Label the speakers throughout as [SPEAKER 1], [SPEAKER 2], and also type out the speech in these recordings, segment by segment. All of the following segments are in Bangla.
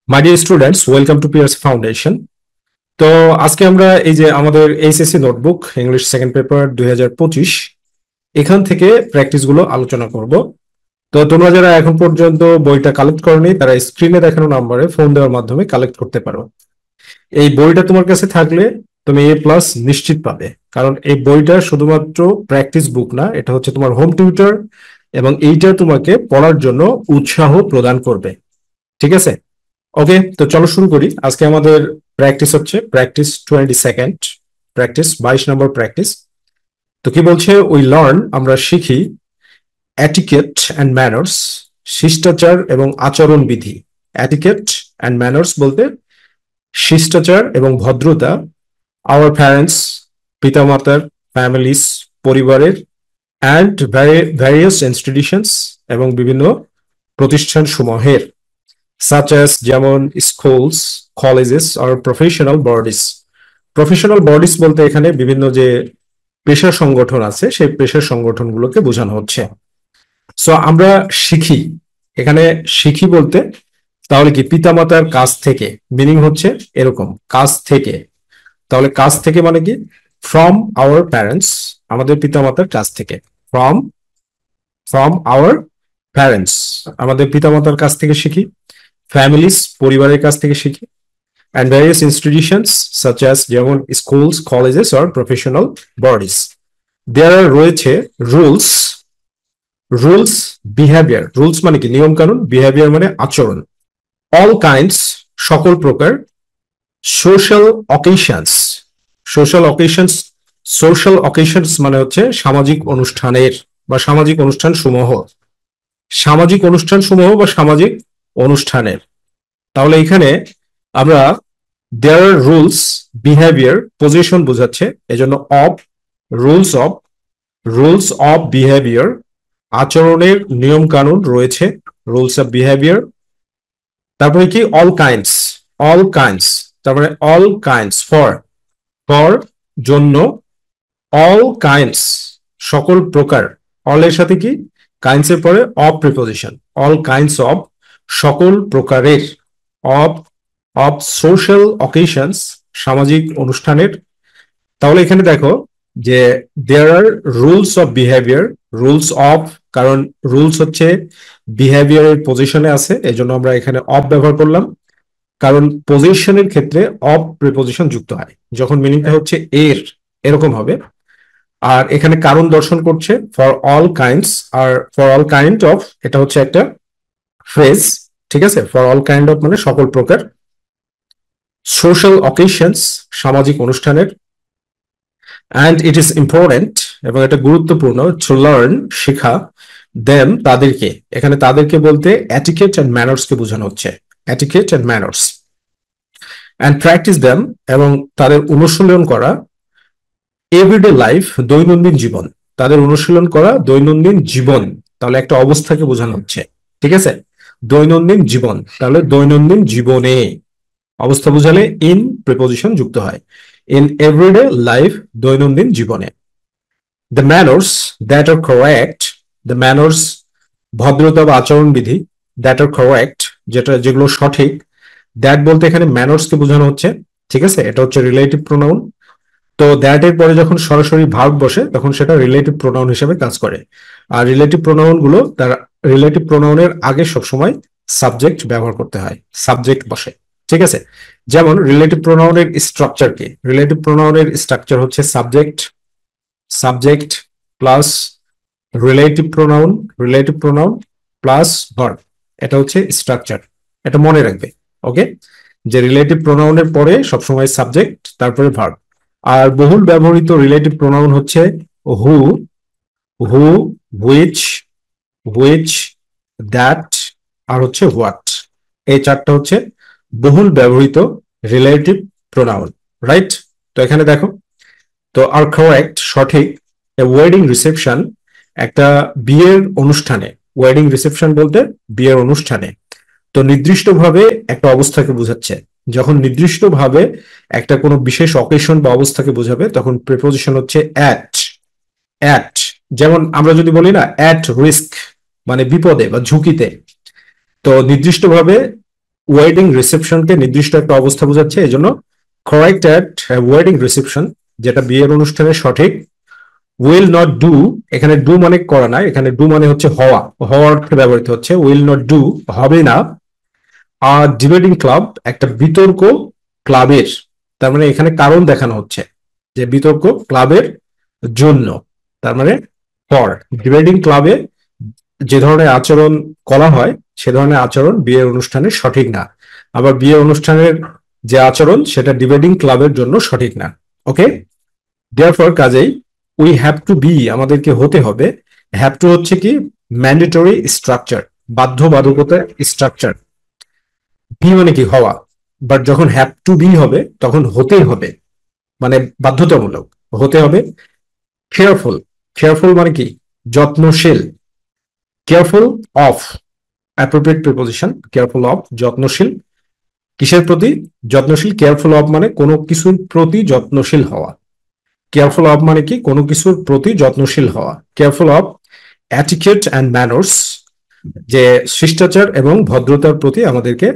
[SPEAKER 1] My dear students, welcome to Pierce foundation. তো আজকে আমরা এই যে আমাদের HSC notebook English second paper 2025 এখান থেকে প্র্যাকটিস গুলো আলোচনা করব। তো তোমরা যারা এখন পর্যন্ত বইটা কালেক্ট করনি তারা স্ক্রিনে দেখানো নাম্বারে ফোন দেওয়ার মাধ্যমে কালেক্ট করতে পারো। এই বইটা তোমার কাছে থাকলে তুমি এ প্লাস নিশ্চিত পাবে, কারণ এই বইটা শুধুমাত্র প্র্যাকটিস বুক না, এটা হচ্ছে তোমার হোম টিউটর এবং এইটা তোমাকে পড়ার জন্য উৎসাহ প্রদান করবে। ঠিক আছে, ওকে। তো চলো শুরু করি। আজকে আমাদের প্র্যাকটিস হচ্ছে প্র্যাকটিস 22nd, প্র্যাকটিস 22 নম্বর প্র্যাকটিস। তো কি বলছে, উই লার্ন, আমরা শিখি, অ্যাটিকেট অ্যান্ড ম্যানার্স, শিষ্টাচার এবং আচরণ বিধি। অ্যাটিকেট অ্যান্ড ম্যানার্স বলতে শিষ্টাচার এবং ভদ্রতা, আওয়ার প্যারেন্টস, পিতামাতার, ফ্যামিলিস, পরিবারের, অ্যান্ড ভ্যারিয়াস ইনস্টিটিউশনস এবং বিভিন্ন প্রতিষ্ঠান সমূহের, such as যেমন স্কুলস, কলেজেস আর প্রফেশনাল বডিজ। প্রফেশনাল বডিজ বলতে এখানে বিভিন্ন যে পেশা সংগঠন আছে সেই পেশা সংগঠনগুলোকে বোঝানো হচ্ছে। সো আমরা শিখি, এখানে শিখি বলতে তাহলে কি পিতামাতার কাছ থেকে, মিনিং হচ্ছে এরকম, কাছ থেকে। তাহলে কাছ থেকে মানে কি, ফ্রম আওয়ার প্যারেন্টস, আমাদের পিতামাতার কাছ থেকে। ফ্রম ফ্রম আওয়ার প্যারেন্টস, আমাদের পিতামাতার কাছ থেকে শিখি। ফ্যামিলিস, পরিবারের কাছ থেকে শিখি। and various institutions such as যেমন schools, colleges or professional bodies. There are রয়েছে rules, rules, behavior, rules মানে কি নিয়ম কানুন, behavior মানে আচরণ, all kinds সকল প্রকার, social occasions, social occasions, social occasions মানে হচ্ছে সামাজিক অনুষ্ঠানের বা সামাজিক অনুষ্ঠান সমূহ, সামাজিক অনুষ্ঠান সমূহ বা সামাজিক অনুষ্ঠানের। তাহলে এখানে আমরা দেয়ার আর রুলস, বিহেভিয়ার, পজিশন বোঝাচ্ছে এজন্য of, rules of, rules of behaviour, আচরণের নিয়ম কানুন রয়েছে, রুলস অফ বিহেভিয়ার। তারপরে কি অল কাইন্ডস, অল কাইন্ডস, তারপরে অল কাইন্ডস, ফর, ফর জন্য, অল কাইন্ডস সকল প্রকার, অল এর সাথে কি কাইন্ডস এর পরে of preposition, all kinds of সকল প্রকারের, অফ, অফ সোশ্যাল অকেশনস সামাজিক অনুষ্ঠানের। তাহলে এখানে দেখো যে there are rules of behaviour, rules of, কারণ রুলস হচ্ছে বিহেভিয়ারের পজিশনে আছে, এই জন্য আমরা এখানে অফ ব্যবহার করলাম, কারণ পজিশনের ক্ষেত্রে অফ প্রিপোজিশন যুক্ত হয় যখন মিনিংটা হচ্ছে এর, এরকম হবে। আর এখানে কারণ দর্শন করছে ফর অল কাইন্ডস, আর ফর অল কাইন্ড অফ এটা হচ্ছে একটা ফ্রেজ, ঠিক আছে। ফর অল কাইন্ড অফ মানে সকল প্রকার, সোশ্যাল অকেশনস সামাজিক অনুষ্ঠানের, অ্যান্ড ইট ইজ ইম্পর্টেন্ট এবং এটা গুরুত্বপূর্ণ, টু লার্ন শেখা, দেম তাদেরকে, এখানে তাদেরকে বলতে অ্যাটিকেট অ্যান্ড ম্যানার্স কে বোঝানো হচ্ছে, etiquette and manners, and practice them এবং তাদের অনুশীলন করা, এভরিডে লাইফ দৈনন্দিন জীবন, তাদের অনুশীলন করা দৈনন্দিন জীবন, তাহলে একটা অবস্থাকে বোঝানো হচ্ছে, ঠিক আছে। দৈনন্দিন জীবন, তাহলে দৈনন্দিন জীবনে, অবস্থা বোঝালে ইন প্রিপোজিশন যুক্ত হয়, ইন এভরিডে লাইফ দৈনন্দিন জীবনে। The manners that are correct, the manners ভদ্রতা বা আচরণবিধি, দ্যাট আর কারেক্ট যেটা যেগুলো সঠিক, দ্যাট বলতে এখানে ম্যানার্স কে বোঝানো হচ্ছে, ঠিক আছে। এটা হচ্ছে রিলেটিভ প্রোনাউন, তো দ্যাট এর পরে যখন সরাসরি ভার্ব বসে তখন সেটা রিলেটিভ প্রোনাউন হিসেবে কাজ করে। আর রিলেটিভ প্রোনাউন গুলো তার রিলেটিভ প্রোনাউনের আগে সবসময় সাবজেক্ট ব্যবহার করতে হয়, সাবজেক্ট বসে, ঠিক আছে। যেমন রিলেটিভ প্রোনাউনের স্ট্রাকচার কি, রিলেটিভ প্রোনাউনের স্ট্রাকচার হচ্ছে subject, subject plus relative pronoun, relative pronoun plus verb, এটা হচ্ছে স্ট্রাকচার, এটা মনে রাখবে। ওকে, যে রিলেটিভ প্রোনাউনের পরে সবসময় সাবজেক্ট তারপরে ভার্ব। আর বহুল ব্যবহৃত রিলেটিভ প্রোনাউন হচ্ছে হু, হু, হুইচ, হুইচ, দ্যাট আর হচ্ছে হোয়াট, এই চারটা হচ্ছে বহুল ব্যবহৃত রিলেটিভ প্রোনাউন, রাইট। তো এখানে দেখো, তো আর কারেক্ট সঠিক, ওয়েডিং রিসেপশন একটা বিয়ের অনুষ্ঠানে, ওয়েডিং রিসেপশন বলতে বিয়ের অনুষ্ঠানে, তো নির্দিষ্টভাবে একটা অবস্থাকে বোঝাচ্ছে, যখন নির্দিষ্টভাবে একটা কোনো বিশেষ অকেশন বা অবস্থাকে বোঝাবে তখন প্রিপোজিশন হচ্ছে অ্যাট, অ্যাট। যেমন আমরা যদি বলি না অ্যাট রিস্ক মানে বিপদে বা ঝুঁকিতে, তো নির্দিষ্টভাবে ওয়েডিং রিসেপশনকে নির্দিষ্ট একটা অবস্থা বোঝাচ্ছে, এই জন্য কারেক্ট অ্যাট ওয়েডিং রিসেপশন, যেটা বিয়ের অনুষ্ঠানে সঠিক। উইল নট ডু, এখানে ডু মানে করা না, এখানে ডু মানে হচ্ছে হওয়া, হওয়ার অর্থে ব্যবহৃত হচ্ছে। উইল নট ডু হবে না। আর ডিবেটিং ক্লাব, একটা বিতর্ক ক্লাবের, তার মানে এখানে কারণ দেখানো হচ্ছে যে বিতর্ক ক্লাবের জন্য, তার মানে ফর। ডিবেটিং ক্লাবে যে ধরনের আচরণ করা হয় সে ধরনের আচরণ বিয়ের অনুষ্ঠানে সঠিক না। আবার বিয়ের অনুষ্ঠানের যে আচরণ সেটা ডিবেটিং ক্লাবের জন্য সঠিক না। ওকে, দেয়ারফর কাজেই উই হ্যাভ টু বি, আমাদেরকে হতে হবে। হ্যাভ টু হচ্ছে কি ম্যান্ডেটরি স্ট্রাকচার, বাধ্যবাধকতা স্ট্রাকচার। বি মানে কি হওয়া, বাট যখন হ্যাভ টু বি হবে তখন হতেই হবে, মানে বাধ্যতামূলক হতে হবে। কেয়ারফুল, কেয়ারফুল মানে কি যত্নশীল। Careful of, appropriate preposition, careful of যত্নশীল। কিসের প্রতি যত্নশীল? কেয়ারফুল অফ মানে কোনো কিছুর প্রতি যত্নশীল হওয়া। কেয়ারফুল অফ মানে কি কোনো কিছুর প্রতি যত্নশীল হওয়া। Careful of etiquette and manners, যে শিষ্টাচার এবং ভদ্রতার প্রতি আমাদেরকে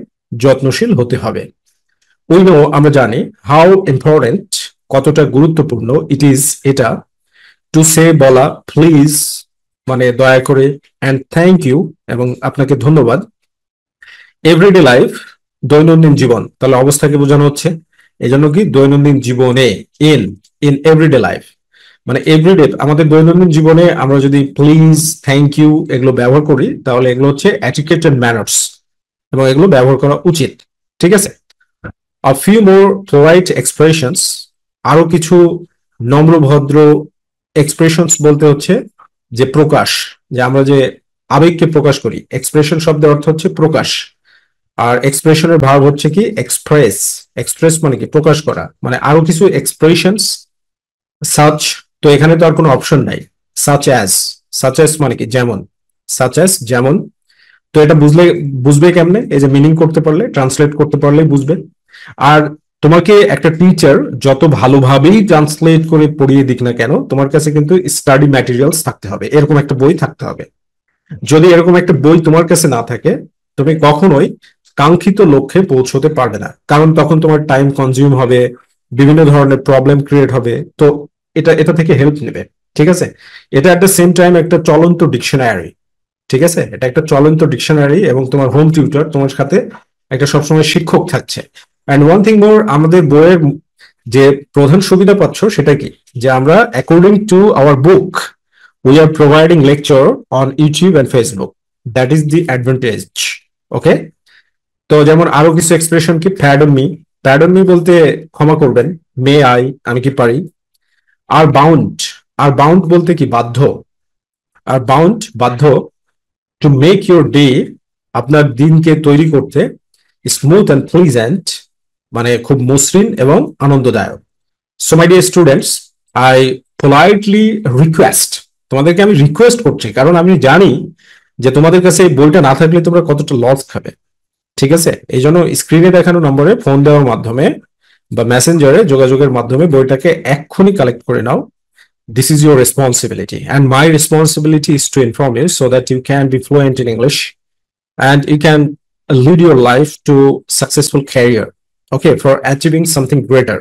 [SPEAKER 1] যত্নশীল হতে হবে। উই নো, আমরা জানি, হাউ ইম্পর্টেন্ট, কতটা গুরুত্বপূর্ণ, ইট ইজ, এটা, টু সে বলা, প্লিজ মানে দয়া করে, অ্যান্ড থ্যাংক ইউ এবং আপনাকে ধন্যবাদ। এভরিডে লাইফ, দৈনন্দিন জীবন, তাহলে অবস্থাকে বোঝানো হচ্ছে, এই জন্য কি দৈনন্দিন জীবনে, ইন ইন এভরিডে লাইফ মানে এভরিডে, আমাদের দৈনন্দিন জীবনে আমরা যদি প্লিজ, থ্যাংক ইউ এগুলো ব্যবহার করি তাহলে এগুলো হচ্ছে অ্যাটিকেট এন্ড ম্যানার্স এবং এগুলো ব্যবহার করা উচিত। ঠিক আছে, a few more polite expressions, আরো কিছু নম্রভদ্র এক্সপ্রেশনস বলতে হচ্ছে যে প্রকাশ, যে আমরা যে আবেগকে প্রকাশ করি। এক্সপ্রেশন শব্দের অর্থ হচ্ছে প্রকাশ, আর এক্সপ্রেশনের ভার্ব হচ্ছে কি এক্সপ্রেস। এক্সপ্রেস মানে কি প্রকাশ করা, মানে আরো কিছু এক্সপ্রেশনস সাচ, তো এখানে তো আর কোনো অপশন নাই। সাচ অ্যাজ, সাচ অ্যাজ মানে কি যেমন, সাচ অ্যাজ যেমন। তো এটা বুঝবে কেমনে? এই যে মিনিং করতে পারলে, ট্রান্সলেট করতে পারলে বুঝবে। আর তোমাকে একটা টিচার যত ভালোভাবেই ট্রান্সলেট করে পড়িয়ে দিক না কেন, তোমার কাছে কিন্তু স্টাডি ম্যাটেরিয়ালস থাকতে হবে, এরকম একটা বই থাকতে হবে। যদি এরকম একটা বই তোমার কাছে না থাকে, তুমি কখনোই কাঙ্ক্ষিত লক্ষ্যে পৌঁছতে পারবে না, কারণ তখন তোমার টাইম কনজিউম হবে, বিভিন্ন ধরনের প্রবলেম ক্রিয়েট হবে। তো এটা থেকে হেল্প নেবে। ঠিক আছে, এটা একটা সেম টাইম একটা চলন্ত ডিকশনারি। ঠিক আছে, এটা একটা চলন্ত ডিকশনারি এবং তোমার হোম টিউটর তোমার সাথে একটা সবসময় শিক্ষক থাকছে। অ্যান্ড ওয়ান থিং মোর, আমাদের বইয়ের যে প্রধান সুবিধা পাচ্ছ সেটা কি, যে আমরা according to our book we are providing lecture on YouTube and Facebook. That is the advantage. Okay, তো যেমন আরো কিছু এক্সপ্রেশন কি, প্যাডন মি, প্যাডন মি বলতে ক্ষমা করবেন, মে আই আমি কি পারি। আর বাউন্ড, আর বাউন্ড বলতে কি বাধ্য, আর বাউন্ড বাধ্য। টু মেক ইউর ডে, আপনার দিনকে তৈরি করতে, স্মুথ অ্যান্ড প্লিজেন্ট মানে খুব মসৃণ এবং আনন্দদায়ক। So my dear students, I politely request, তোমাদেরকে আমি রিকোয়েস্ট করছি, কারণ আমি জানি যে তোমাদের কাছে এই বইটা না থাকলে তোমরা কতটা লস খাবে। ঠিক আছে, এই জন্য স্ক্রিনে দেখানো নম্বরে ফোন দেওয়ার মাধ্যমে বা মেসেঞ্জারে যোগাযোগের মাধ্যমে বইটাকে এক্ষুনি কালেক্ট করে নাও। This is your responsibility, and my responsibility is to inform you so that you can be fluent in English and you can lead your life to successful career, okay, for achieving something greater.